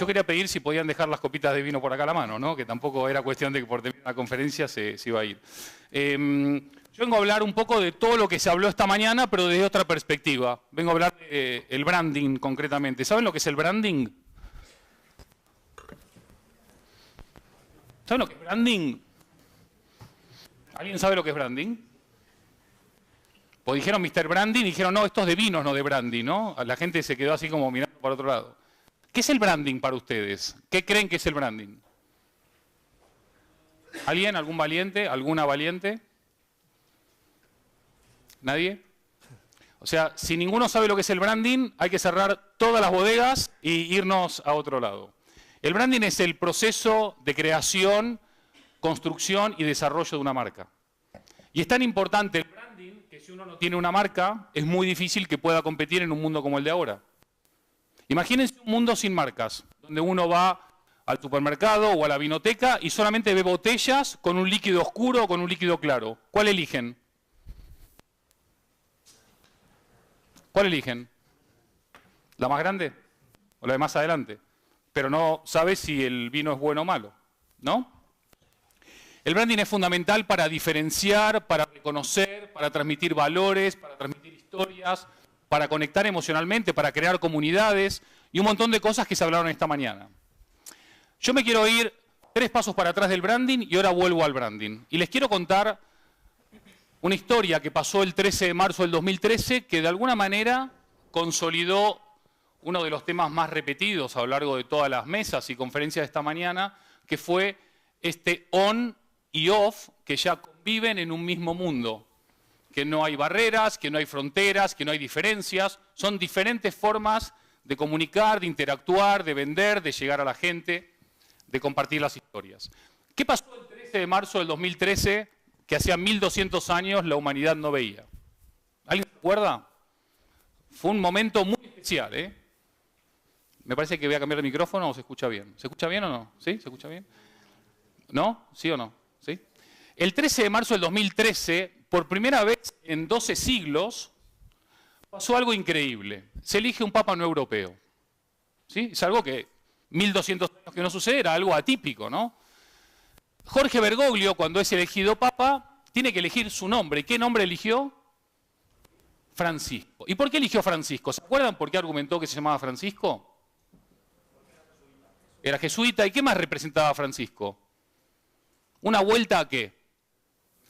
quería pedir si podían dejar las copitas de vino por acá a la mano, ¿no? Que tampoco era cuestión de que por terminar la conferencia se iba a ir. Yo vengo a hablar un poco de todo lo que se habló esta mañana, pero desde otra perspectiva. Vengo a hablar del branding concretamente. ¿Saben lo que es el branding? ¿Saben lo que es branding? ¿Alguien sabe lo que es branding? Pues dijeron Mr. Branding y dijeron, no, esto es de vinos, no de brandy, ¿no? La gente se quedó así como mirando para otro lado. ¿Qué es el branding para ustedes? ¿Qué creen que es el branding? ¿Alguien? ¿Algún valiente? ¿Alguna valiente? ¿Nadie? O sea, si ninguno sabe lo que es el branding, hay que cerrar todas las bodegas y irnos a otro lado. El branding es el proceso de creación, construcción y desarrollo de una marca. Y es tan importante el branding que si uno no tiene una marca, es muy difícil que pueda competir en un mundo como el de ahora. Imagínense un mundo sin marcas, donde uno va al supermercado o a la vinoteca y solamente ve botellas con un líquido oscuro o con un líquido claro. ¿Cuál eligen? ¿Cuál eligen? ¿La más grande o la de más adelante? Pero no sabes si el vino es bueno o malo, ¿no? El branding es fundamental para diferenciar, para reconocer, para transmitir valores, para transmitir historias, para conectar emocionalmente, para crear comunidades y un montón de cosas que se hablaron esta mañana. Yo me quiero ir 3 pasos para atrás del branding y ahora vuelvo al branding. Y les quiero contar una historia que pasó el 13 de marzo del 2013 que de alguna manera consolidó uno de los temas más repetidos a lo largo de todas las mesas y conferencias de esta mañana, que fue este on y off que ya conviven en un mismo mundo. Que no hay barreras, que no hay fronteras, que no hay diferencias. Son diferentes formas de comunicar, de interactuar, de vender, de llegar a la gente, de compartir las historias. ¿Qué pasó el 13 de marzo del 2013 que hacía 1200 años la humanidad no veía? ¿Alguien se acuerda? Fue un momento muy especial, ¿eh? Me parece que voy a cambiar el micrófono o se escucha bien. ¿Se escucha bien o no? ¿Sí? ¿Se escucha bien? ¿No? ¿Sí o no? ¿Sí? El 13 de marzo del 2013, por primera vez en 12 siglos, pasó algo increíble. Se elige un papa no europeo. ¿Sí? Es algo que 1200 años que no sucede, era algo atípico, ¿no? Jorge Bergoglio, cuando es elegido papa, tiene que elegir su nombre. ¿Qué nombre eligió? Francisco. ¿Y por qué eligió Francisco? ¿Se acuerdan por qué argumentó que se llamaba Francisco? Era jesuita. ¿Y qué más representaba Francisco? ¿Una vuelta a qué?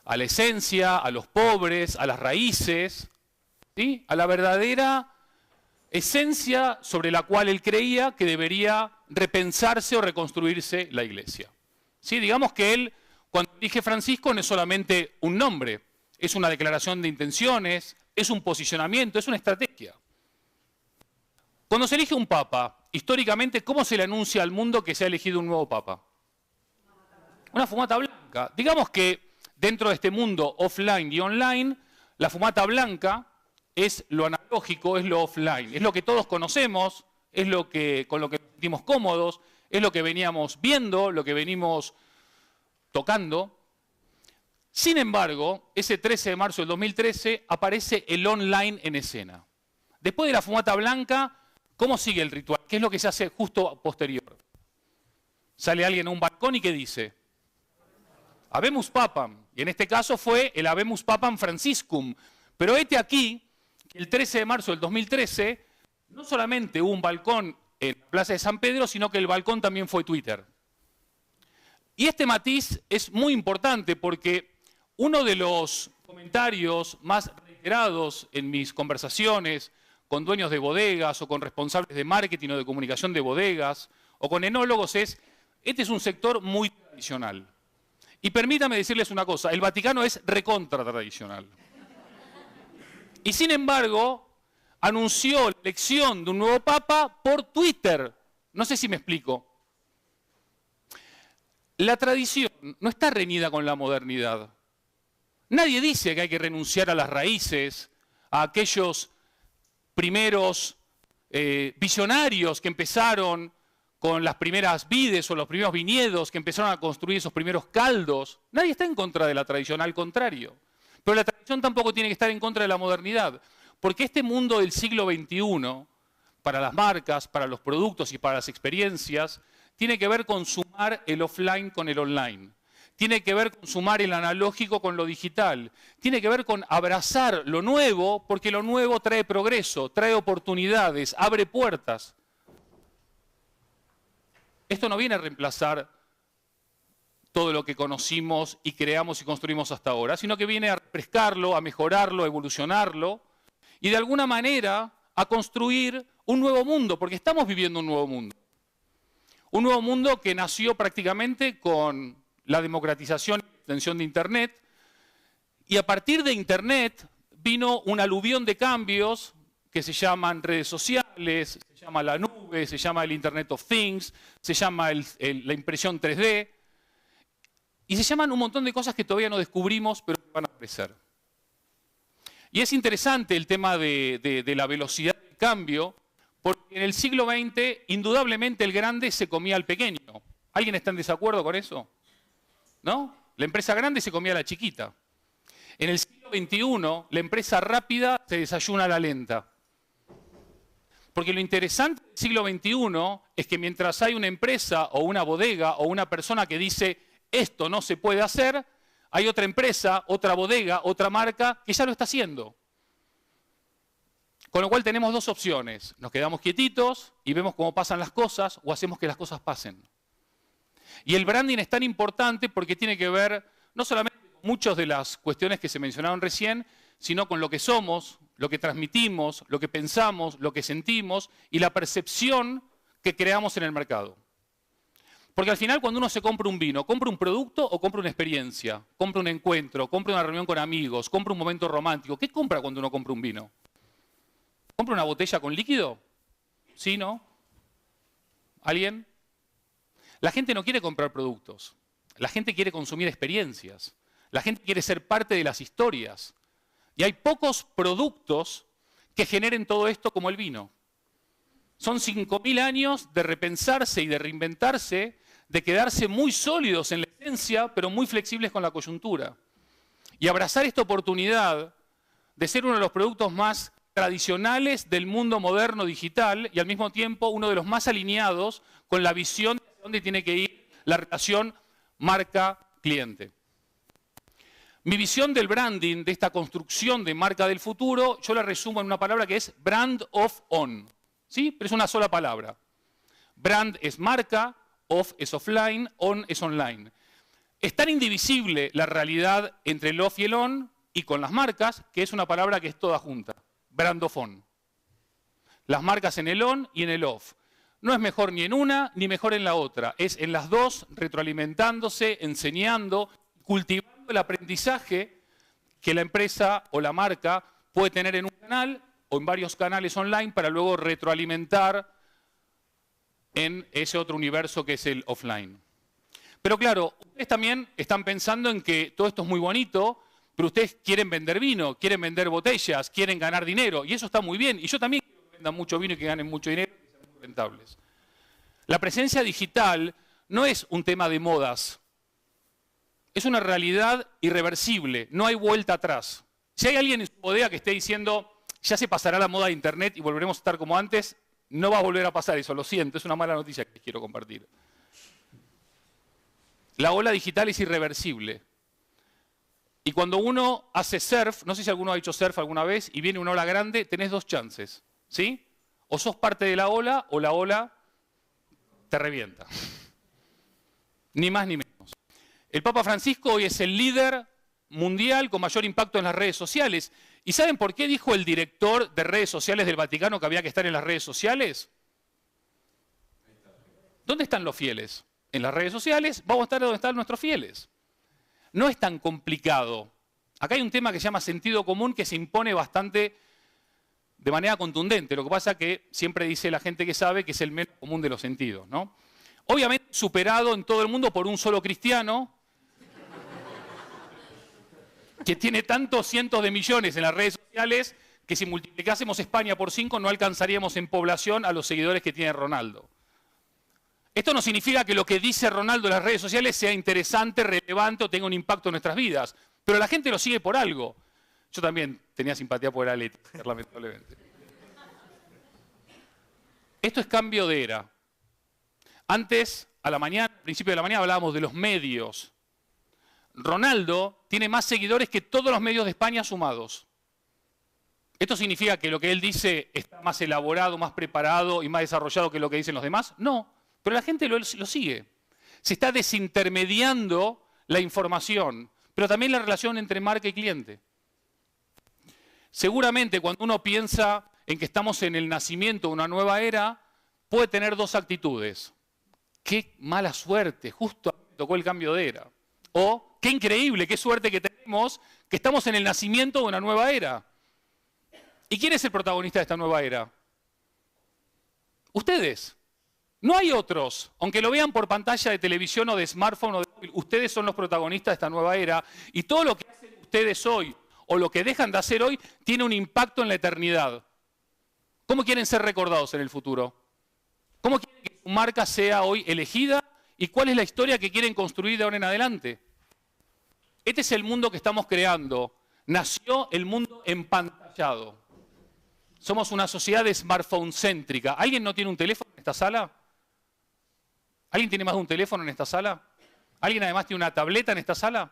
A la esencia, a los pobres, a las raíces, ¿sí? A la verdadera esencia sobre la cual él creía que debería repensarse o reconstruirse la iglesia. ¿Sí? Digamos que él, cuando elige Francisco, no es solamente un nombre, es una declaración de intenciones, es un posicionamiento, es una estrategia. Cuando se elige un papa, históricamente, ¿cómo se le anuncia al mundo que se ha elegido un nuevo papa? Una fumata blanca. Digamos que dentro de este mundo offline y online, la fumata blanca es lo analógico, es lo offline, es lo que todos conocemos, es lo que, con lo que nos sentimos cómodos, es lo que veníamos viendo, lo que venimos tocando. Sin embargo, ese 13 de marzo del 2013 aparece el online en escena. Después de la fumata blanca, ¿cómo sigue el ritual? ¿Qué es lo que se hace justo posterior? Sale alguien a un balcón y ¿qué dice? Habemus Papam, y en este caso fue el Habemus Papam Franciscum. Pero aquí, el 13 de marzo del 2013, no solamente hubo un balcón en la Plaza de San Pedro, sino que el balcón también fue Twitter. Y este matiz es muy importante porque uno de los comentarios más reiterados en mis conversaciones con dueños de bodegas o con responsables de marketing o de comunicación de bodegas o con enólogos es, este es un sector muy tradicional. Y permítame decirles una cosa, el Vaticano es recontra tradicional. Y sin embargo, anunció la elección de un nuevo papa por Twitter. No sé si me explico. La tradición no está reñida con la modernidad. Nadie dice que hay que renunciar a las raíces, a aquellos primeros visionarios que empezaron con las primeras vides o los primeros viñedos, que empezaron a construir esos primeros caldos. Nadie está en contra de la tradición, al contrario. Pero la tradición tampoco tiene que estar en contra de la modernidad, porque este mundo del siglo XXI para las marcas, para los productos y para las experiencias, tiene que ver con sumar el offline con el online. Tiene que ver con sumar el analógico con lo digital. Tiene que ver con abrazar lo nuevo, porque lo nuevo trae progreso, trae oportunidades, abre puertas. Esto no viene a reemplazar todo lo que conocimos y creamos y construimos hasta ahora, sino que viene a refrescarlo, a mejorarlo, a evolucionarlo y de alguna manera a construir un nuevo mundo, porque estamos viviendo un nuevo mundo. Un nuevo mundo que nació prácticamente con la democratización y extensión de Internet, y a partir de Internet vino un aluvión de cambios que se llaman redes sociales, se llama la nube, se llama el Internet of Things, se llama la impresión 3D, y se llaman un montón de cosas que todavía no descubrimos, pero que van a aparecer. Y es interesante el tema de la velocidad del cambio, porque en el siglo XX, indudablemente, el grande se comía al pequeño. ¿Alguien está en desacuerdo con eso? ¿No? La empresa grande se comía a la chiquita. En el siglo XXI, la empresa rápida se desayuna a la lenta. Porque lo interesante del siglo XXI es que mientras hay una empresa o una bodega o una persona que dice esto no se puede hacer, hay otra empresa, otra bodega, otra marca que ya lo está haciendo. Con lo cual tenemos dos opciones. Nos quedamos quietitos y vemos cómo pasan las cosas o hacemos que las cosas pasen. Y el branding es tan importante porque tiene que ver no solamente con muchas de las cuestiones que se mencionaron recién, sino con lo que somos, lo que transmitimos, lo que pensamos, lo que sentimos y la percepción que creamos en el mercado. Porque al final cuando uno se compra un vino, ¿compra un producto o compra una experiencia? ¿Compra un encuentro? ¿Compra una reunión con amigos? ¿Compra un momento romántico? ¿Qué compra cuando uno compra un vino? ¿Compra una botella con líquido? ¿Sí, no? ¿Alguien? La gente no quiere comprar productos. La gente quiere consumir experiencias. La gente quiere ser parte de las historias. Y hay pocos productos que generen todo esto como el vino. Son 5.000 años de repensarse y de reinventarse, de quedarse muy sólidos en la esencia, pero muy flexibles con la coyuntura. Y abrazar esta oportunidad de ser uno de los productos más tradicionales del mundo moderno digital y al mismo tiempo uno de los más alineados con la visión de dónde tiene que ir la relación marca-cliente. Mi visión del branding, de esta construcción de marca del futuro, yo la resumo en una palabra que es brand of on. ¿Sí? Pero es una sola palabra. Brand es marca, off es offline, on es online. Es tan indivisible la realidad entre el off y el on y con las marcas que es una palabra que es toda junta. Brand of on. Las marcas en el on y en el off. No es mejor ni en una ni mejor en la otra. Es en las dos retroalimentándose, enseñando, cultivando el aprendizaje que la empresa o la marca puede tener en un canal o en varios canales online para luego retroalimentar en ese otro universo que es el offline. Pero claro, ustedes también están pensando en que todo esto es muy bonito, pero ustedes quieren vender vino, quieren vender botellas, quieren ganar dinero, y eso está muy bien. Y yo también quiero que vendan mucho vino y que ganen mucho dinero y que sean muy rentables. La presencia digital no es un tema de modas, es una realidad irreversible, no hay vuelta atrás. Si hay alguien en su bodega que esté diciendo ya se pasará la moda de Internet y volveremos a estar como antes, no va a volver a pasar eso, lo siento, es una mala noticia que les quiero compartir. La ola digital es irreversible. Y cuando uno hace surf, no sé si alguno ha hecho surf alguna vez, y viene una ola grande, tenés dos chances, ¿sí? O sos parte de la ola, o la ola te revienta. Ni más ni menos. El Papa Francisco hoy es el líder mundial con mayor impacto en las redes sociales. ¿Y saben por qué dijo el director de redes sociales del Vaticano que había que estar en las redes sociales? ¿Dónde están los fieles? En las redes sociales vamos a estar donde están nuestros fieles. No es tan complicado. Acá hay un tema que se llama sentido común que se impone bastante de manera contundente. Lo que pasa es que siempre dice la gente que sabe que es el menos común de los sentidos, ¿no? Obviamente superado en todo el mundo por un solo cristiano que tiene tantos cientos de millones en las redes sociales que si multiplicásemos España por 5 no alcanzaríamos en población a los seguidores que tiene Ronaldo. Esto no significa que lo que dice Ronaldo en las redes sociales sea interesante, relevante o tenga un impacto en nuestras vidas, pero la gente lo sigue por algo. Yo también tenía simpatía por el Atleti, lamentablemente. Esto es cambio de era. Antes, a la mañana, al principio de la mañana, hablábamos de los medios. Ronaldo tiene más seguidores que todos los medios de España sumados. ¿Esto significa que lo que él dice está más elaborado, más preparado y más desarrollado que lo que dicen los demás? No, pero la gente lo sigue. Se está desintermediando la información, pero también la relación entre marca y cliente. Seguramente cuando uno piensa en que estamos en el nacimiento de una nueva era, puede tener dos actitudes. Qué mala suerte, justo me tocó el cambio de era. O qué increíble, qué suerte que tenemos, que estamos en el nacimiento de una nueva era. ¿Y quién es el protagonista de esta nueva era? Ustedes. No hay otros. Aunque lo vean por pantalla de televisión o de smartphone o de móvil, ustedes son los protagonistas de esta nueva era. Y todo lo que hacen ustedes hoy o lo que dejan de hacer hoy tiene un impacto en la eternidad. ¿Cómo quieren ser recordados en el futuro? ¿Cómo quieren que su marca sea hoy elegida? ¿Y cuál es la historia que quieren construir de ahora en adelante? Este es el mundo que estamos creando. Nació el mundo empantallado. Somos una sociedad smartphone-céntrica. ¿Alguien no tiene un teléfono en esta sala? ¿Alguien tiene más de un teléfono en esta sala? ¿Alguien además tiene una tableta en esta sala?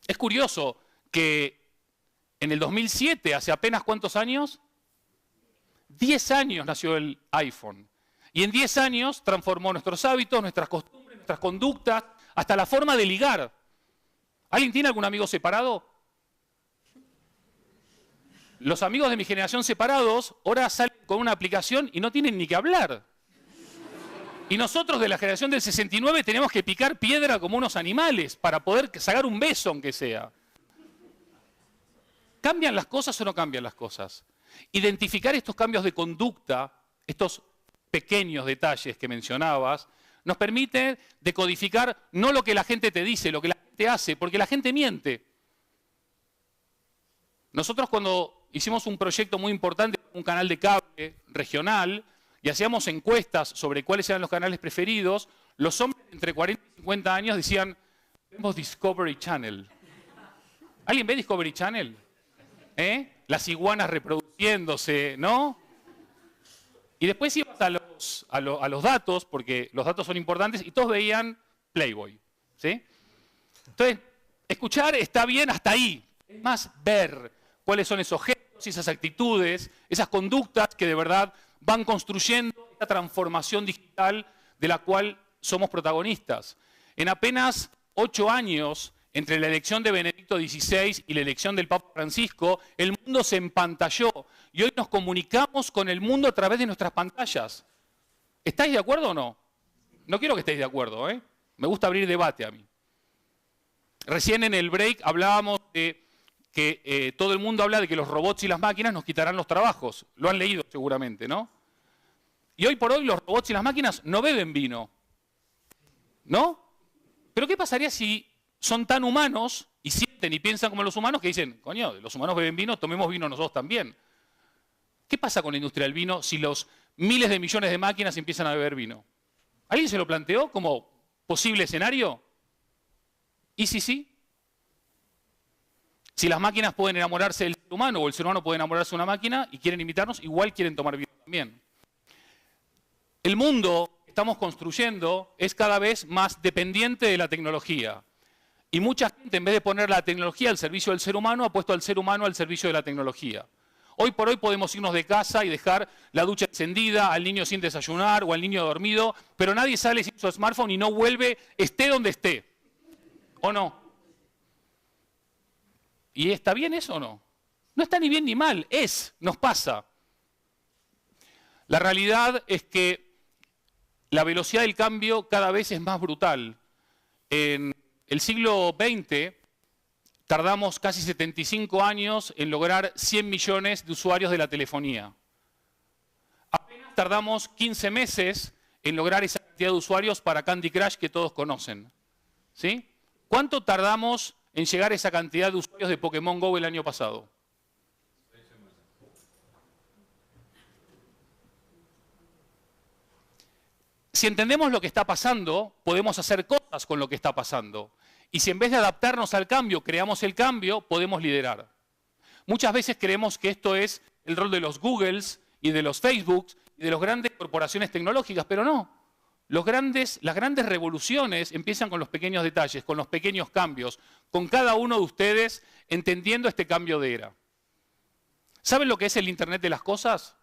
Es curioso que en el 2007, hace apenas ¿cuántos años? 10 años nació el iPhone. Y en 10 años transformó nuestros hábitos, nuestras costumbres, nuestras conductas, hasta la forma de ligar. ¿Alguien tiene algún amigo separado? Los amigos de mi generación separados ahora salen con una aplicación y no tienen ni que hablar. Y nosotros de la generación del 69 tenemos que picar piedra como unos animales para poder sacar un beso aunque sea. ¿Cambian las cosas o no cambian las cosas? Identificar estos cambios de conducta, estos pequeños detalles que mencionabas, nos permite decodificar no lo que la gente te dice, lo que la gente hace, porque la gente miente. Nosotros cuando hicimos un proyecto muy importante, un canal de cable regional, y hacíamos encuestas sobre cuáles eran los canales preferidos, los hombres entre 40 y 50 años decían, vemos Discovery Channel. ¿Alguien ve Discovery Channel? Las iguanas reproduciéndose, ¿no? Y después ibas a los datos, porque los datos son importantes, y todos veían Playboy, ¿sí? Entonces, escuchar está bien hasta ahí. Es más, ver cuáles son esos gestos, esas actitudes, esas conductas que de verdad van construyendo esta transformación digital de la cual somos protagonistas. En apenas 8 años, entre la elección de Benedicto XVI y la elección del Papa Francisco, el mundo se empantalló y hoy nos comunicamos con el mundo a través de nuestras pantallas. ¿Estáis de acuerdo o no? No quiero que estéis de acuerdo, ¿eh? Me gusta abrir debate a mí. Recién en el break hablábamos de que todo el mundo habla de que los robots y las máquinas nos quitarán los trabajos. Lo han leído seguramente, ¿no? Y hoy por hoy los robots y las máquinas no beben vino. ¿No? Pero ¿qué pasaría si son tan humanos y sienten y piensan como los humanos que dicen, coño, los humanos beben vino, tomemos vino nosotros también? ¿Qué pasa con la industria del vino si los miles de millones de máquinas empiezan a beber vino? ¿Alguien se lo planteó como posible escenario? ¿Y sí? Si las máquinas pueden enamorarse del ser humano o el ser humano puede enamorarse de una máquina y quieren imitarnos, igual quieren tomar vino también. El mundo que estamos construyendo es cada vez más dependiente de la tecnología. Y mucha gente, en vez de poner la tecnología al servicio del ser humano, ha puesto al ser humano al servicio de la tecnología. Hoy por hoy podemos irnos de casa y dejar la ducha encendida, al niño sin desayunar o al niño dormido, pero nadie sale sin su smartphone y no vuelve, esté donde esté. ¿O no? ¿Y está bien eso o no? No está ni bien ni mal, nos pasa. La realidad es que la velocidad del cambio cada vez es más brutal. En el siglo XX tardamos casi 75 años en lograr 100 millones de usuarios de la telefonía. Apenas tardamos 15 meses en lograr esa cantidad de usuarios para Candy Crush que todos conocen. ¿Sí? ¿Cuánto tardamos en llegar a esa cantidad de usuarios de Pokémon GO el año pasado? 6 semanas. Si entendemos lo que está pasando, podemos hacer cosas con lo que está pasando. Y si en vez de adaptarnos al cambio, creamos el cambio, podemos liderar. Muchas veces creemos que esto es el rol de los Googles y de los Facebooks y de las grandes corporaciones tecnológicas, pero no. Las grandes revoluciones empiezan con los pequeños detalles, con los pequeños cambios, con cada uno de ustedes entendiendo este cambio de era. ¿Saben lo que es el Internet de las cosas?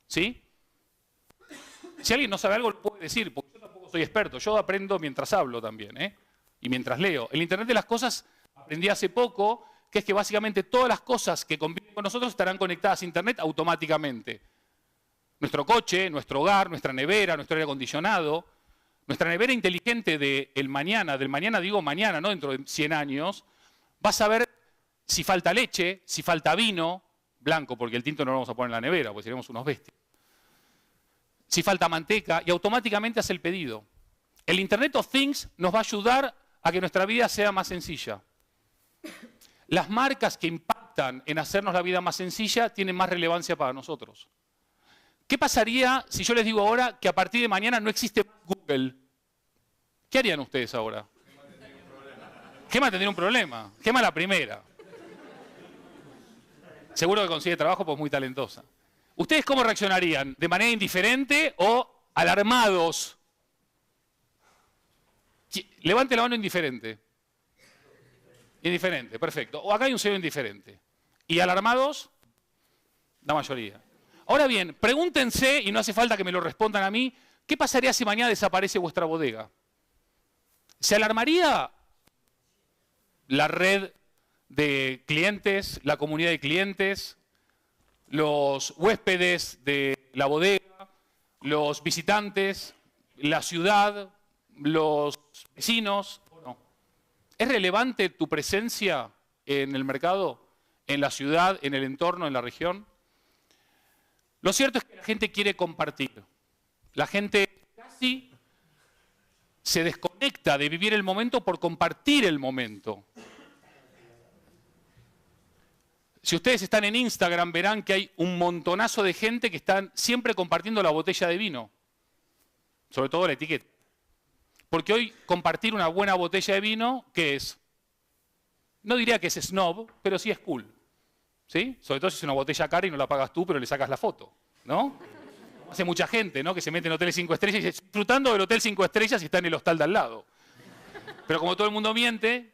¿Sí? Si alguien no sabe algo, lo puede decir, porque yo tampoco soy experto. Yo aprendo mientras hablo también, ¿eh? Y mientras leo. El Internet de las cosas aprendí hace poco, que es que básicamente todas las cosas que conviven con nosotros estarán conectadas a Internet automáticamente. Nuestro coche, nuestro hogar, nuestra nevera, nuestro aire acondicionado, nuestra nevera inteligente del mañana digo mañana, no dentro de 100 años, va a saber si falta leche, si falta vino, blanco, porque el tinto no lo vamos a poner en la nevera, porque seríamos unos bestias. Si falta manteca, y automáticamente hace el pedido. El Internet of Things nos va a ayudar a que nuestra vida sea más sencilla. Las marcas que impactan en hacernos la vida más sencilla tienen más relevancia para nosotros. ¿Qué pasaría si yo les digo ahora que a partir de mañana no existe Google? ¿Qué harían ustedes ahora? Gema tendría un problema. Gema la primera. Seguro que consigue trabajo porque es muy talentosa. ¿Ustedes cómo reaccionarían? ¿De manera indiferente o alarmados? Levante la mano indiferente. Indiferente, perfecto. O acá hay un cero indiferente. ¿Y alarmados? La mayoría. Ahora bien, pregúntense, y no hace falta que me lo respondan a mí, ¿qué pasaría si mañana desaparece vuestra bodega? ¿Se alarmaría la red de clientes, la comunidad de clientes, los huéspedes de la bodega, los visitantes, la ciudad, los vecinos? No. ¿Es relevante tu presencia en el mercado, en la ciudad, en el entorno, en la región? Lo cierto es que la gente quiere compartir. La gente casi se desconecta de vivir el momento por compartir el momento. Si ustedes están en Instagram, verán que hay un montonazo de gente que están siempre compartiendo la botella de vino. Sobre todo la etiqueta. Porque hoy compartir una buena botella de vino, ¿qué es? No diría que es snob, pero sí es cool. ¿Sí? Sobre todo si es una botella cara y no la pagas tú, pero le sacas la foto, ¿no? Hace mucha gente, ¿no? Que se mete en hoteles 5 estrellas y dice, disfrutando del hotel 5 estrellas y está en el hostal de al lado. Pero como todo el mundo miente,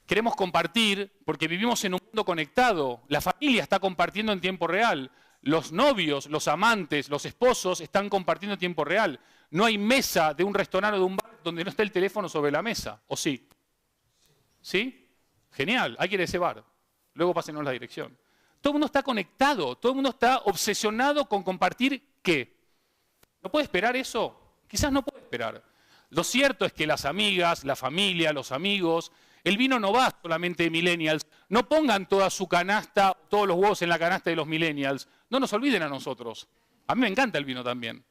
queremos compartir porque vivimos en un mundo conectado. La familia está compartiendo en tiempo real. Los novios, los amantes, los esposos están compartiendo en tiempo real. No hay mesa de un restaurante o de un bar donde no esté el teléfono sobre la mesa. ¿O sí? ¿Sí? Genial. Hay que ir a ese bar. Luego pásenos la dirección. Todo el mundo está conectado, todo el mundo está obsesionado con compartir ¿qué? ¿No puede esperar eso? Quizás no puede esperar. Lo cierto es que las amigas, la familia, los amigos, el vino no va solamente de millennials. No pongan toda su canasta, todos los huevos en la canasta de los millennials. No nos olviden a nosotros. A mí me encanta el vino también.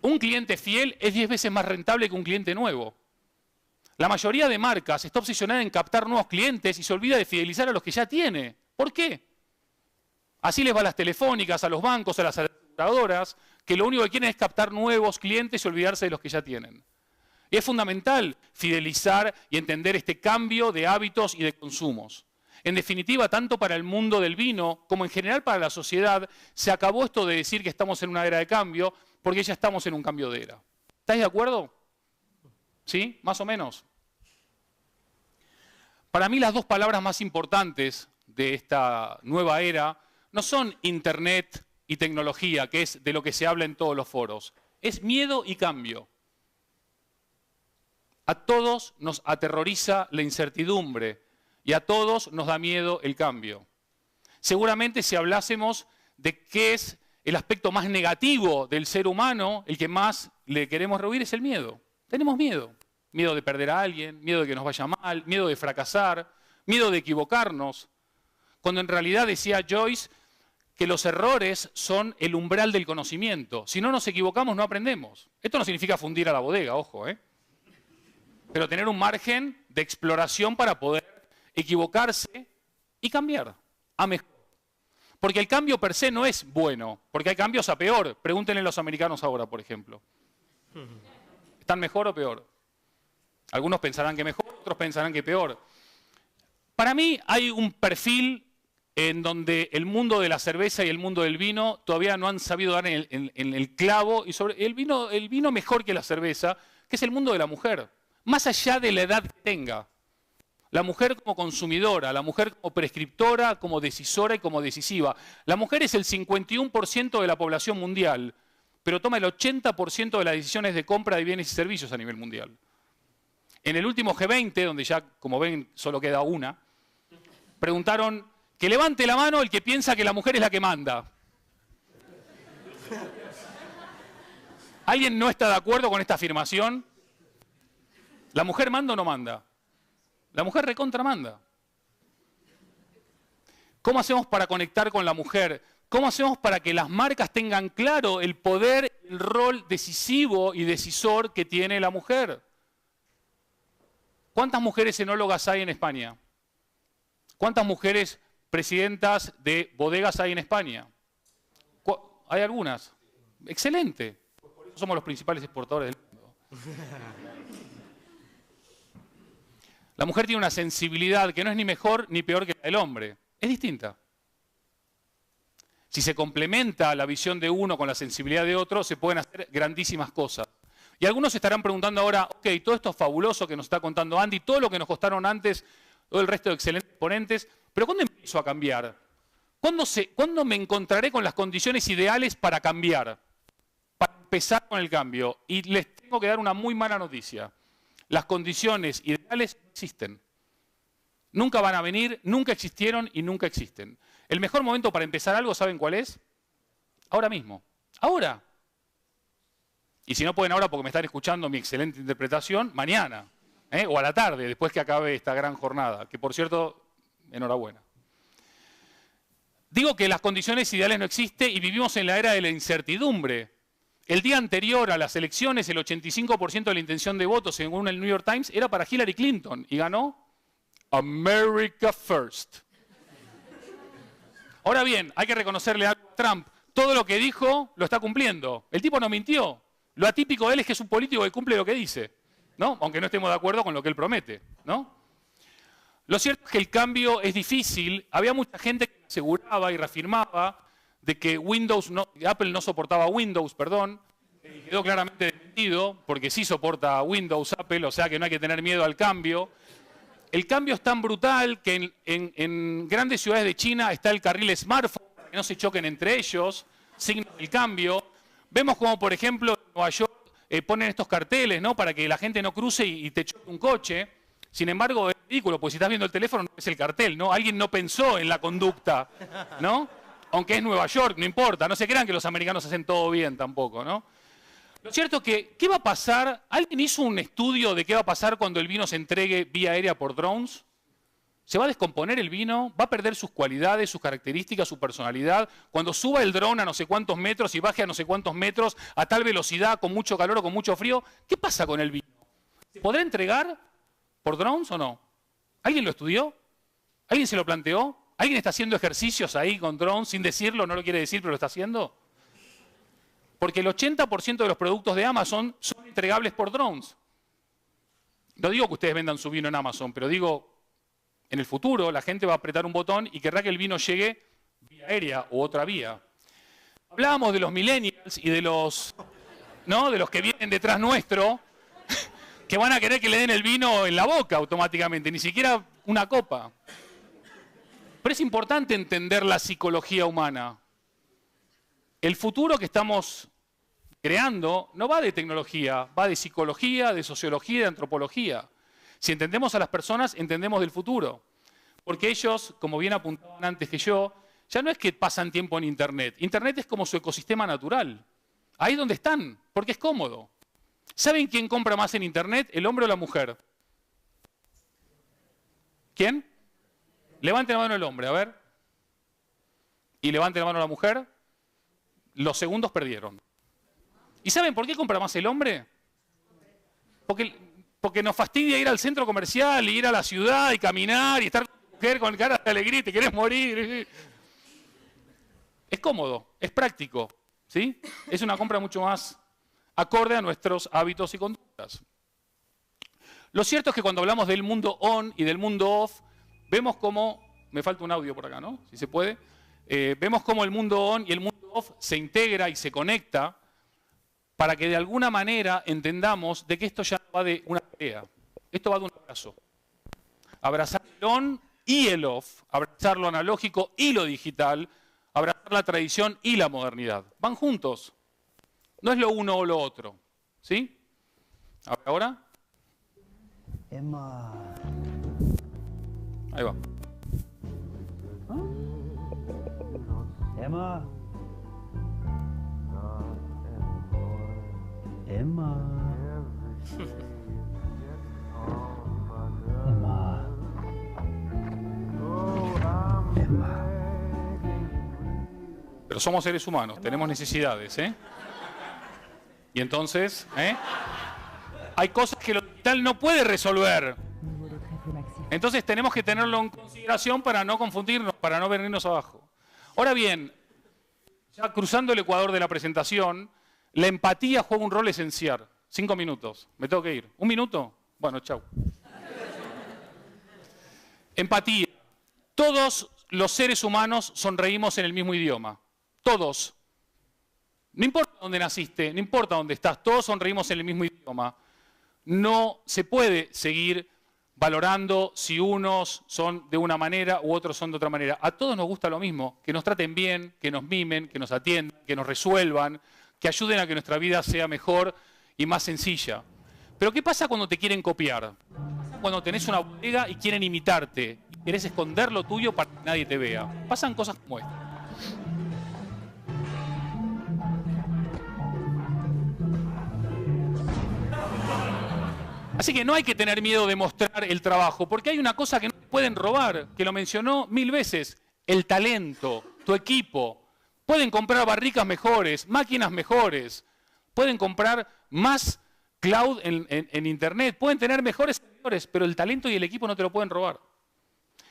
Un cliente fiel es 10 veces más rentable que un cliente nuevo. La mayoría de marcas está obsesionada en captar nuevos clientes y se olvida de fidelizar a los que ya tiene. ¿Por qué? Así les va a las telefónicas, a los bancos, a las aseguradoras, que lo único que quieren es captar nuevos clientes y olvidarse de los que ya tienen. Y es fundamental fidelizar y entender este cambio de hábitos y de consumos. En definitiva, tanto para el mundo del vino como en general para la sociedad, se acabó esto de decir que estamos en una era de cambio, porque ya estamos en un cambio de era. ¿Estáis de acuerdo? ¿Sí? Más o menos. Para mí las dos palabras más importantes de esta nueva era no son Internet y tecnología, que es de lo que se habla en todos los foros. Es miedo y cambio. A todos nos aterroriza la incertidumbre y a todos nos da miedo el cambio. Seguramente si hablásemos de qué es el aspecto más negativo del ser humano, el que más le queremos rehuir es el miedo. Tenemos miedo. Miedo de perder a alguien, miedo de que nos vaya mal, miedo de fracasar, miedo de equivocarnos. Cuando en realidad decía Joyce que los errores son el umbral del conocimiento. Si no nos equivocamos, no aprendemos. Esto no significa fundir a la bodega, ojo, ¿eh? Pero tener un margen de exploración para poder equivocarse y cambiar a mejor. Porque el cambio per se no es bueno, porque hay cambios a peor. Pregúntenle a los americanos ahora, por ejemplo. ¿Están mejor o peor? Algunos pensarán que mejor, otros pensarán que peor. Para mí hay un perfil en donde el mundo de la cerveza y el mundo del vino todavía no han sabido dar en el clavo, y sobre el vino mejor que la cerveza, que es el mundo de la mujer, más allá de la edad que tenga. La mujer como consumidora, la mujer como prescriptora, como decisora y como decisiva. La mujer es el 51% de la población mundial, pero toma el 80% de las decisiones de compra de bienes y servicios a nivel mundial. En el último G20, donde ya, como ven, solo queda una, preguntaron que levante la mano el que piensa que la mujer es la que manda. ¿Alguien no está de acuerdo con esta afirmación? ¿La mujer manda o no manda? La mujer recontra manda. ¿Cómo hacemos para conectar con la mujer? ¿Cómo hacemos para que las marcas tengan claro el poder, el rol decisivo y decisor que tiene la mujer? ¿Cuántas mujeres enólogas hay en España? ¿Cuántas mujeres presidentas de bodegas hay en España? ¿Hay algunas? Excelente. Por eso somos los principales exportadores del mundo. La mujer tiene una sensibilidad que no es ni mejor ni peor que la del hombre. Es distinta. Si se complementa la visión de uno con la sensibilidad de otro, se pueden hacer grandísimas cosas. Y algunos se estarán preguntando ahora, ok, todo esto es fabuloso que nos está contando Andy, todo lo que nos costaron antes, todo el resto de excelentes ponentes, pero ¿cuándo empiezo a cambiar? ¿Cuándo me encontraré con las condiciones ideales para cambiar? Para empezar con el cambio. Y les tengo que dar una muy mala noticia. Las condiciones ideales no existen. Nunca van a venir, nunca existieron y nunca existen. El mejor momento para empezar algo, ¿saben cuál es? Ahora mismo. Ahora. Y si no pueden ahora porque me están escuchando mi excelente interpretación, mañana. O a la tarde, después que acabe esta gran jornada. Que por cierto, enhorabuena. Digo que las condiciones ideales no existen y vivimos en la era de la incertidumbre. El día anterior a las elecciones, el 85% de la intención de voto, según el New York Times, era para Hillary Clinton. Y ganó America First. Ahora bien, hay que reconocerle a Trump. Todo lo que dijo lo está cumpliendo. El tipo no mintió. Lo atípico de él es que es un político que cumple lo que dice, ¿no? Aunque no estemos de acuerdo con lo que él promete, ¿no? Lo cierto es que el cambio es difícil. Había mucha gente que aseguraba y reafirmaba de que Apple no soportaba Windows, perdón, y quedó claramente desmentido, porque sí soporta Windows Apple, o sea que no hay que tener miedo al cambio. El cambio es tan brutal que en grandes ciudades de China está el carril smartphone, para que no se choquen entre ellos, signo del cambio. Vemos como, por ejemplo, en Nueva York ponen estos carteles, ¿no? Para que la gente no cruce y te choque un coche. Sin embargo, es ridículo, porque si estás viendo el teléfono no es el cartel, ¿no? Alguien no pensó en la conducta, ¿no? Aunque es Nueva York, no importa. No se crean que los americanos hacen todo bien tampoco, ¿no? Lo cierto es que, ¿qué va a pasar? ¿Alguien hizo un estudio de qué va a pasar cuando el vino se entregue vía aérea por drones? ¿Se va a descomponer el vino? ¿Va a perder sus cualidades, sus características, su personalidad? Cuando suba el dron a no sé cuántos metros y baje a no sé cuántos metros a tal velocidad, con mucho calor o con mucho frío, ¿qué pasa con el vino? ¿Se podrá entregar por drones o no? ¿Alguien lo estudió? ¿Alguien se lo planteó? ¿Alguien está haciendo ejercicios ahí con drones sin decirlo? No lo quiere decir, pero lo está haciendo. Porque el 80% de los productos de Amazon son entregables por drones. No digo que ustedes vendan su vino en Amazon, pero digo, en el futuro la gente va a apretar un botón y querrá que el vino llegue vía aérea u otra vía. Hablábamos de los millennials y de los, ¿no? De los que vienen detrás nuestro, que van a querer que le den el vino en la boca automáticamente, ni siquiera una copa. Pero es importante entender la psicología humana. El futuro que estamos creando no va de tecnología, va de psicología, de sociología, de antropología. Si entendemos a las personas, entendemos del futuro. Porque ellos, como bien apuntaban antes que yo, ya no es que pasan tiempo en Internet. Internet es como su ecosistema natural. Ahí donde están, porque es cómodo. ¿Saben quién compra más en Internet, el hombre o la mujer? ¿Quién? Levante la mano el hombre, a ver. Y levante la mano la mujer. Los segundos perdieron. ¿Y saben por qué compra más el hombre? Porque nos fastidia ir al centro comercial, y ir a la ciudad y caminar y estar con tu mujer con cara de alegría y te querés morir. Es cómodo, es práctico, ¿sí? Es una compra mucho más acorde a nuestros hábitos y conductas. Lo cierto es que cuando hablamos del mundo on y del mundo off, vemos cómo me falta un audio por acá, ¿no? Si se puede. Vemos cómo el mundo on y el mundo off se integra y se conecta para que de alguna manera entendamos de que esto ya no va de una pelea. Esto va de un abrazo. Abrazar el on y el off, abrazar lo analógico y lo digital, abrazar la tradición y la modernidad. Van juntos. No es lo uno o lo otro. ¿Sí? Ahora. Emma. Ahí va. Emma. Emma. Emma. Emma. Pero somos seres humanos, tenemos necesidades, ¿eh? Y entonces, hay cosas que lo digital no puede resolver. Entonces tenemos que tenerlo en consideración para no confundirnos, para no venirnos abajo. Ahora bien, ya cruzando el ecuador de la presentación, la empatía juega un rol esencial. 5 minutos, me tengo que ir. ¿1 minuto? Bueno, chau. Empatía. Todos los seres humanos sonreímos en el mismo idioma. Todos. No importa dónde naciste, no importa dónde estás, todos sonreímos en el mismo idioma. No se puede seguir valorando si unos son de una manera u otros son de otra manera. A todos nos gusta lo mismo, que nos traten bien, que nos mimen, que nos atiendan, que nos resuelvan, que ayuden a que nuestra vida sea mejor y más sencilla. Pero ¿qué pasa cuando te quieren copiar? Cuando tenés una bodega y quieren imitarte, y querés esconder lo tuyo para que nadie te vea. Pasan cosas como esta. Así que no hay que tener miedo de mostrar el trabajo, porque hay una cosa que no te pueden robar, que lo mencionó 1000 veces, el talento, tu equipo. Pueden comprar barricas mejores, máquinas mejores, pueden comprar más cloud en Internet, pueden tener mejores servidores, pero el talento y el equipo no te lo pueden robar.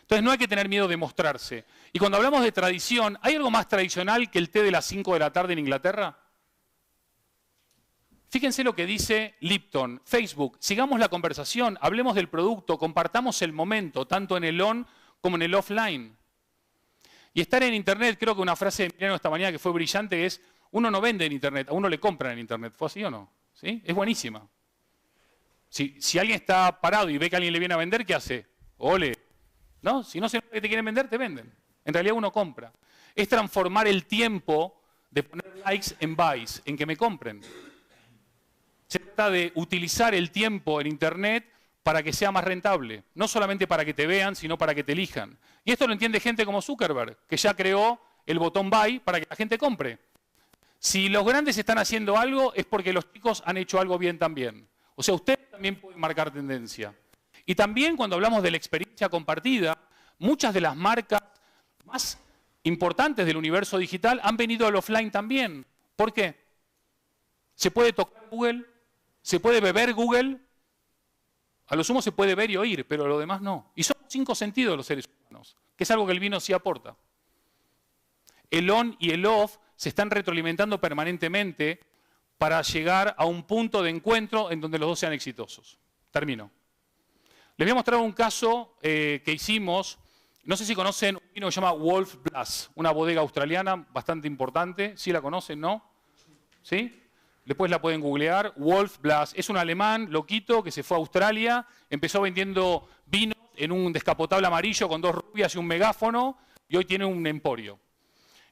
Entonces no hay que tener miedo de mostrarse. Y cuando hablamos de tradición, ¿hay algo más tradicional que el té de las 5 de la tarde en Inglaterra? Fíjense lo que dice Lipton, Facebook, sigamos la conversación, hablemos del producto, compartamos el momento, tanto en el on como en el offline. Y estar en Internet, creo que una frase de Emiliano esta mañana que fue brillante es, uno no vende en Internet, a uno le compran en Internet. ¿Fue así o no? ¿Sí? Es buenísima. Si alguien está parado y ve que alguien le viene a vender, ¿qué hace? Ole. ¿No? Si no se nota que te quieren vender, te venden. En realidad uno compra. Es transformar el tiempo de poner likes en buys, en que me compren. Se trata de utilizar el tiempo en Internet para que sea más rentable. No solamente para que te vean, sino para que te elijan. Y esto lo entiende gente como Zuckerberg, que ya creó el botón buy para que la gente compre. Si los grandes están haciendo algo, es porque los chicos han hecho algo bien también. O sea, ustedes también pueden marcar tendencia. Y también cuando hablamos de la experiencia compartida, muchas de las marcas más importantes del universo digital han venido al offline también. ¿Por qué? Se puede tocar Google, se puede beber Google, a lo sumo se puede ver y oír, pero lo demás no. Y son 5 sentidos los seres humanos, que es algo que el vino sí aporta. El on y el off se están retroalimentando permanentemente para llegar a un punto de encuentro en donde los dos sean exitosos. Termino. Les voy a mostrar un caso que hicimos, no sé si conocen un vino que se llama Wolf Blass, una bodega australiana bastante importante. ¿Sí la conocen, no? ¿Sí? Después la pueden googlear. Wolf Blass es un alemán loquito que se fue a Australia, empezó vendiendo vinos en un descapotable amarillo con 2 rubias y un megáfono y hoy tiene un emporio.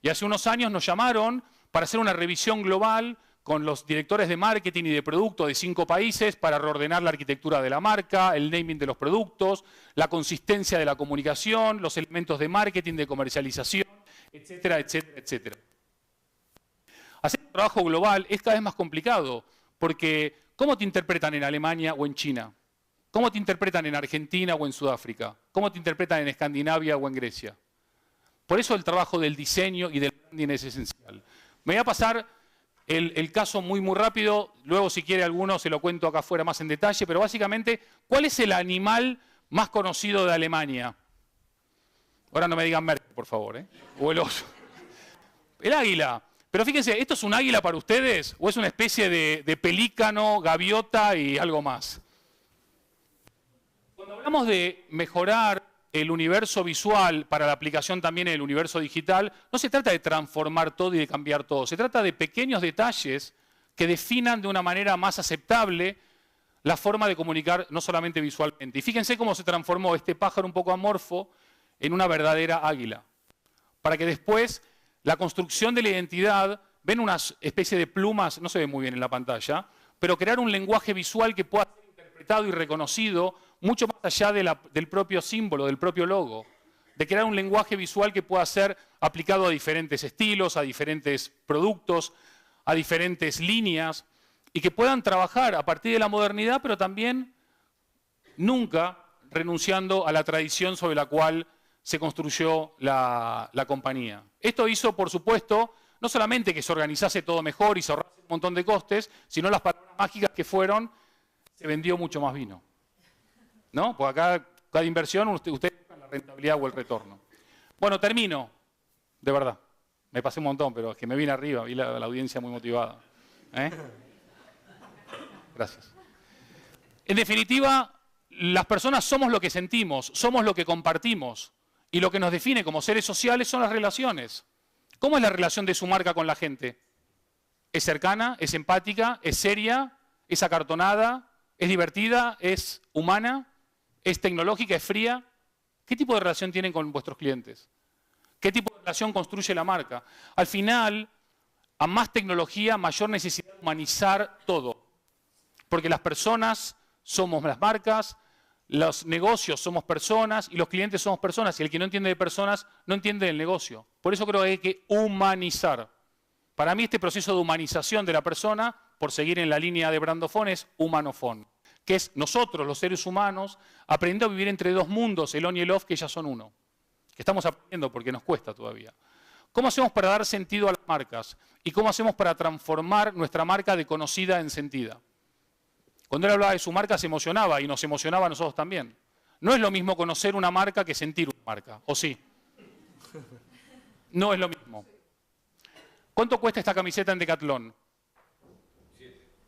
Y hace unos años nos llamaron para hacer una revisión global con los directores de marketing y de producto de 5 países para reordenar la arquitectura de la marca, el naming de los productos, la consistencia de la comunicación, los elementos de marketing, de comercialización, etcétera, etcétera, etcétera. Hacer un trabajo global es cada vez más complicado, porque ¿cómo te interpretan en Alemania o en China? ¿Cómo te interpretan en Argentina o en Sudáfrica? ¿Cómo te interpretan en Escandinavia o en Grecia? Por eso el trabajo del diseño y del branding es esencial. Me voy a pasar el caso muy rápido, luego si quiere alguno se lo cuento acá afuera más en detalle, pero básicamente, ¿cuál es el animal más conocido de Alemania? Ahora no me digan Merkel, por favor, ¿eh? O el oso. El águila. Pero fíjense, ¿esto es un águila para ustedes o es una especie de pelícano, gaviota y algo más? Cuando hablamos de mejorar el universo visual para la aplicación también en el universo digital, no se trata de transformar todo y de cambiar todo. Se trata de pequeños detalles que definan de una manera más aceptable la forma de comunicar, no solamente visualmente. Y fíjense cómo se transformó este pájaro un poco amorfo en una verdadera águila. Para que después la construcción de la identidad, ven una especie de plumas, no se ve muy bien en la pantalla, pero crear un lenguaje visual que pueda ser interpretado y reconocido mucho más allá del propio símbolo, del propio logo. De crear un lenguaje visual que pueda ser aplicado a diferentes estilos, a diferentes productos, a diferentes líneas, y que puedan trabajar a partir de la modernidad, pero también nunca renunciando a la tradición sobre la cual se construyó la compañía. Esto hizo, por supuesto, no solamente que se organizase todo mejor y se ahorrase un montón de costes, sino las palabras mágicas que fueron, se vendió mucho más vino. ¿No? Porque acá, cada inversión, usted busca la rentabilidad o el retorno. Bueno, termino, de verdad. Me pasé un montón, pero es que me vine arriba, vi la audiencia muy motivada. Gracias. En definitiva, las personas somos lo que sentimos, somos lo que compartimos. Y lo que nos define como seres sociales son las relaciones. ¿Cómo es la relación de su marca con la gente? ¿Es cercana? ¿Es empática? ¿Es seria? ¿Es acartonada? ¿Es divertida? ¿Es humana? ¿Es tecnológica? ¿Es fría? ¿Qué tipo de relación tienen con vuestros clientes? ¿Qué tipo de relación construye la marca? Al final, a más tecnología, mayor necesidad de humanizar todo. Porque las personas somos las marcas, los negocios somos personas y los clientes somos personas. Y el que no entiende de personas no entiende del negocio. Por eso creo que hay que humanizar. Para mí este proceso de humanización de la persona, por seguir en la línea de Brandofón, es humanofón. Que es nosotros, los seres humanos, aprendiendo a vivir entre dos mundos, el on y el off, que ya son uno. Que estamos aprendiendo porque nos cuesta todavía. ¿Cómo hacemos para dar sentido a las marcas? ¿Y cómo hacemos para transformar nuestra marca de conocida en sentida? Cuando él hablaba de su marca se emocionaba y nos emocionaba a nosotros también. No es lo mismo conocer una marca que sentir una marca, ¿o sí? No es lo mismo. ¿Cuánto cuesta esta camiseta en Decathlon?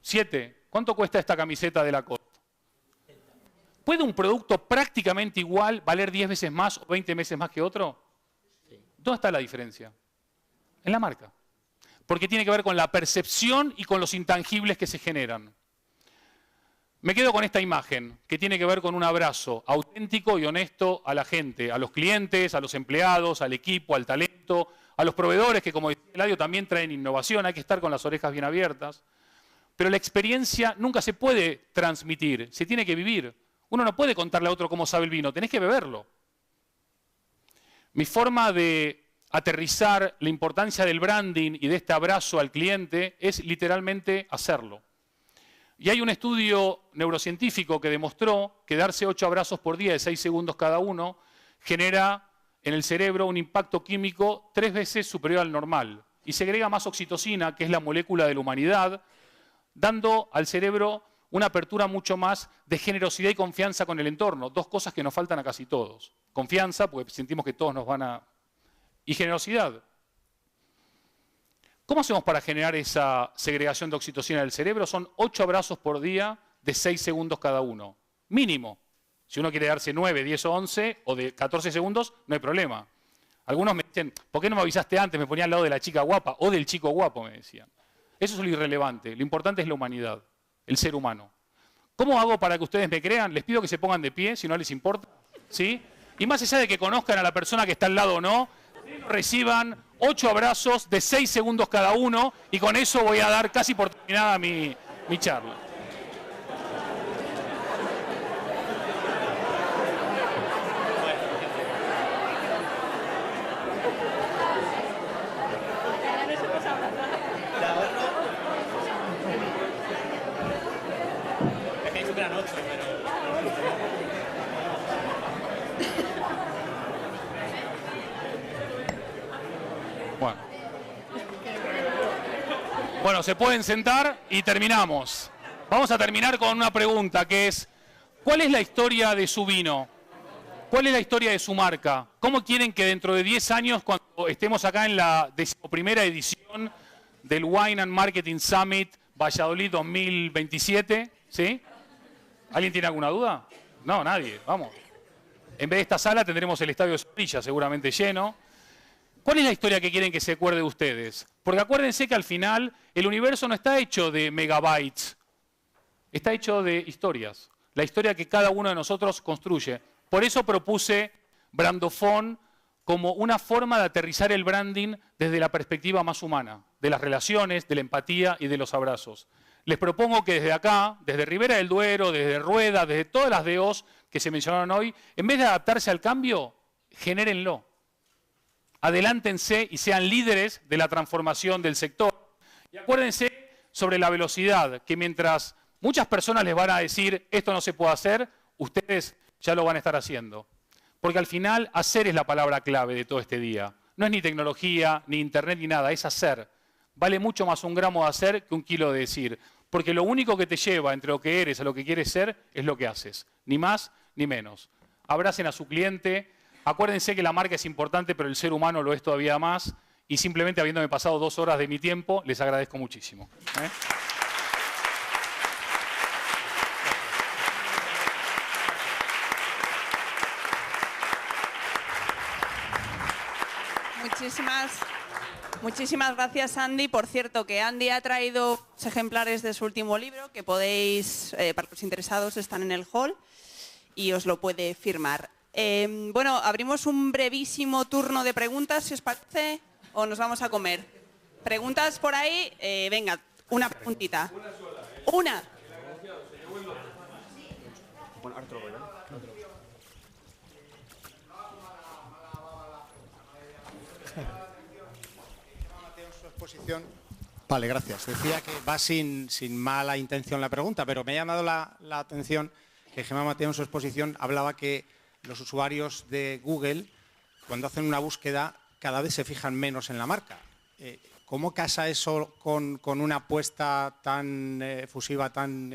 7. ¿Cuánto cuesta esta camiseta de Lacoste? ¿Puede un producto prácticamente igual valer 10 veces más o 20 veces más que otro? ¿Dónde está la diferencia? En la marca. Porque tiene que ver con la percepción y con los intangibles que se generan. Me quedo con esta imagen, que tiene que ver con un abrazo auténtico y honesto a la gente, a los clientes, a los empleados, al equipo, al talento, a los proveedores que, como decía Eladio, también traen innovación, hay que estar con las orejas bien abiertas. Pero la experiencia nunca se puede transmitir, se tiene que vivir. Uno no puede contarle a otro cómo sabe el vino, tenés que beberlo. Mi forma de aterrizar la importancia del branding y de este abrazo al cliente es literalmente hacerlo. Y hay un estudio neurocientífico que demostró que darse 8 abrazos por día de 6 segundos cada uno genera en el cerebro un impacto químico 3 veces superior al normal. Y segrega más oxitocina, que es la molécula de la humanidad, dando al cerebro una apertura mucho más de generosidad y confianza con el entorno. 2 cosas que nos faltan a casi todos. Confianza, porque sentimos que todos nos van a... y generosidad. ¿Cómo hacemos para generar esa segregación de oxitocina del cerebro? Son 8 abrazos por día de 6 segundos cada uno. Mínimo. Si uno quiere darse 9, 10 o 11 o de 14 segundos, no hay problema. Algunos me dicen, ¿por qué no me avisaste antes? Me ponía al lado de la chica guapa o del chico guapo, me decían. Eso es lo irrelevante. Lo importante es la humanidad, el ser humano. ¿Cómo hago para que ustedes me crean? Les pido que se pongan de pie, si no les importa. ¿Sí? Y más allá de que conozcan a la persona que está al lado o no, reciban 8 abrazos de 6 segundos cada uno y con eso voy a dar casi por terminada mi charla. Bueno, se pueden sentar y terminamos. Vamos a terminar con una pregunta que es, ¿cuál es la historia de su vino? ¿Cuál es la historia de su marca? ¿Cómo quieren que dentro de 10 años, cuando estemos acá en la 11ª edición del Wine and Marketing Summit Valladolid 2027, ¿sí? ¿Alguien tiene alguna duda? No, nadie, vamos. En vez de esta sala tendremos el estadio de Zorrilla seguramente lleno. ¿Cuál es la historia que quieren que se acuerde de ustedes? Porque acuérdense que al final el universo no está hecho de megabytes, está hecho de historias. La historia que cada uno de nosotros construye. Por eso propuse Brandofón como una forma de aterrizar el branding desde la perspectiva más humana, de las relaciones, de la empatía y de los abrazos. Les propongo que desde acá, desde Ribera del Duero, desde Rueda, desde todas las DOs que se mencionaron hoy, en vez de adaptarse al cambio, genérenlo. Adelántense y sean líderes de la transformación del sector. Y acuérdense sobre la velocidad, que mientras muchas personas les van a decir esto no se puede hacer, ustedes ya lo van a estar haciendo. Porque al final hacer es la palabra clave de todo este día. No es ni tecnología, ni internet, ni nada, es hacer. Vale mucho más un gramo de hacer que un kilo de decir. Porque lo único que te lleva entre lo que eres a lo que quieres ser es lo que haces. Ni más ni menos. Abracen a su cliente. Acuérdense que la marca es importante, pero el ser humano lo es todavía más. Y simplemente habiéndome pasado 2 horas de mi tiempo, les agradezco muchísimo. Muchísimas gracias, Andy. Por cierto, que Andy ha traído ejemplares de su último libro que podéis, para los interesados, están en el hall y os lo puede firmar. Bueno, abrimos un brevísimo turno de preguntas, si os parece, o nos vamos a comer. ¿Preguntas por ahí? Venga, una preguntita. Una. Vale, gracias. Decía que va sin mala intención la pregunta, pero me ha llamado la atención que Gemma Mateo en su exposición hablaba que los usuarios de Google, cuando hacen una búsqueda, cada vez se fijan menos en la marca. ¿Cómo casa eso con una apuesta tan efusiva, tan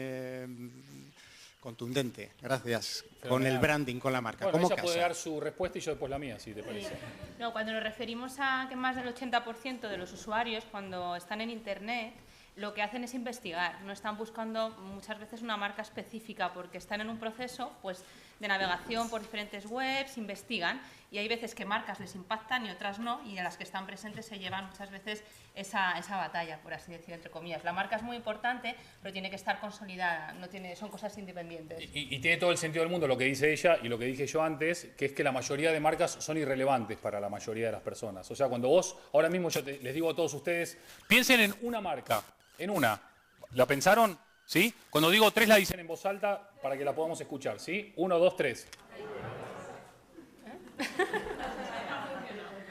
contundente? Gracias. Con el branding, con la marca. Bueno, ¿Cómo ella casa? puede dar su respuesta y yo después la mía, si te parece. No, cuando nos referimos a que más del 80% de los usuarios, cuando están en Internet, lo que hacen es investigar. No están buscando muchas veces una marca específica porque están en un proceso pues, de navegación por diferentes webs, investigan y hay veces que marcas les impactan y otras no, y a las que están presentes se llevan muchas veces esa batalla, por así decir, entre comillas. La marca es muy importante, pero tiene que estar consolidada, son cosas independientes. Y tiene todo el sentido del mundo lo que dice ella y lo que dije yo antes, que es que la mayoría de marcas son irrelevantes para la mayoría de las personas. O sea, cuando vos, ahora mismo yo les digo a todos ustedes, piensen en una marca, en una. ¿La pensaron? ¿Sí? Cuando digo 3 la dicen en voz alta para que la podamos escuchar, ¿sí? 1, 2, 3.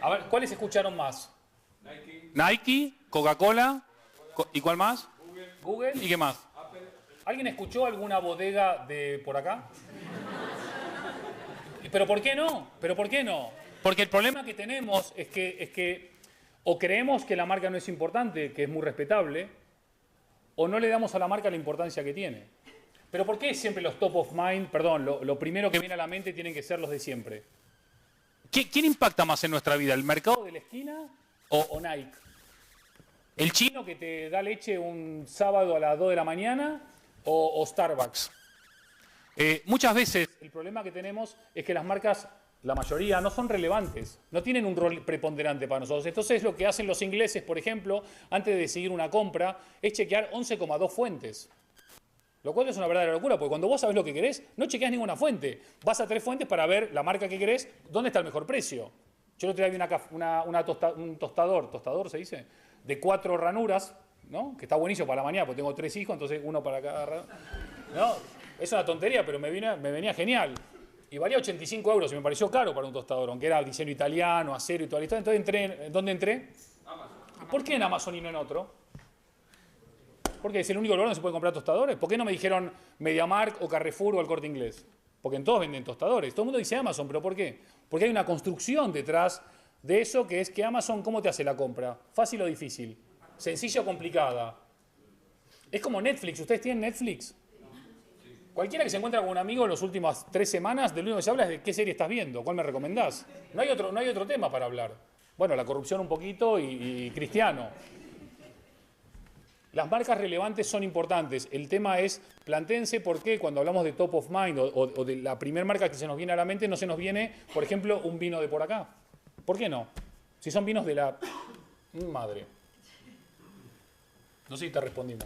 A ver, ¿cuáles escucharon más? Nike, Coca-Cola, ¿y cuál más? Google. ¿Y qué más? ¿Alguien escuchó alguna bodega de por acá? ¿Pero por qué no? ¿Pero por qué no? Porque el problema que tenemos es que o creemos que la marca no es importante, que es muy respetable, o no le damos a la marca la importancia que tiene. ¿Pero por qué siempre los top of mind, perdón, lo primero que viene a la mente tienen que ser los de siempre? ¿Quién impacta más en nuestra vida? ¿El mercado de la esquina o Nike? ¿El chino que te da leche un sábado a las 2 de la mañana o Starbucks? Muchas veces el problema que tenemos es que las marcas, la mayoría, no son relevantes, no tienen un rol preponderante para nosotros. Entonces lo que hacen los ingleses, por ejemplo, antes de decidir una compra, es chequear 11,2 fuentes. Lo cual es una verdadera locura, porque cuando vos sabés lo que querés, no chequeás ninguna fuente. Vas a 3 fuentes para ver la marca que querés, dónde está el mejor precio. Yo el otro día vi un tostador se dice, de 4 ranuras, ¿no? Que está buenísimo para la mañana, porque tengo 3 hijos, entonces uno para cada ranura. ¿No? Es una tontería, pero me venía genial. Y valía 85 euros y me pareció caro para un tostador, aunque era diseño italiano, acero y toda la historia. Entonces, ¿dónde entré? Amazon. ¿Por qué en Amazon y no en otro? Porque es el único lugar donde se pueden comprar tostadores. ¿Por qué no me dijeron MediaMarkt o Carrefour o el Corte Inglés? Porque en todos venden tostadores. Todo el mundo dice Amazon, ¿pero por qué? Porque hay una construcción detrás de eso que es que Amazon, ¿cómo te hace la compra? ¿Fácil o difícil? ¿Sencilla o complicada? Es como Netflix. ¿Ustedes tienen Netflix? Cualquiera que se encuentra con un amigo en las últimas 3 semanas, de lo único que se habla es de qué serie estás viendo, cuál me recomendás. No hay otro tema para hablar. Bueno, la corrupción un poquito y Cristiano. Las marcas relevantes son importantes. El tema es, plantéense por qué cuando hablamos de top of mind o de la primera marca que se nos viene a la mente, no se nos viene, por ejemplo, un vino de por acá. ¿Por qué no? Si son vinos de la madre. No sé si te respondimos.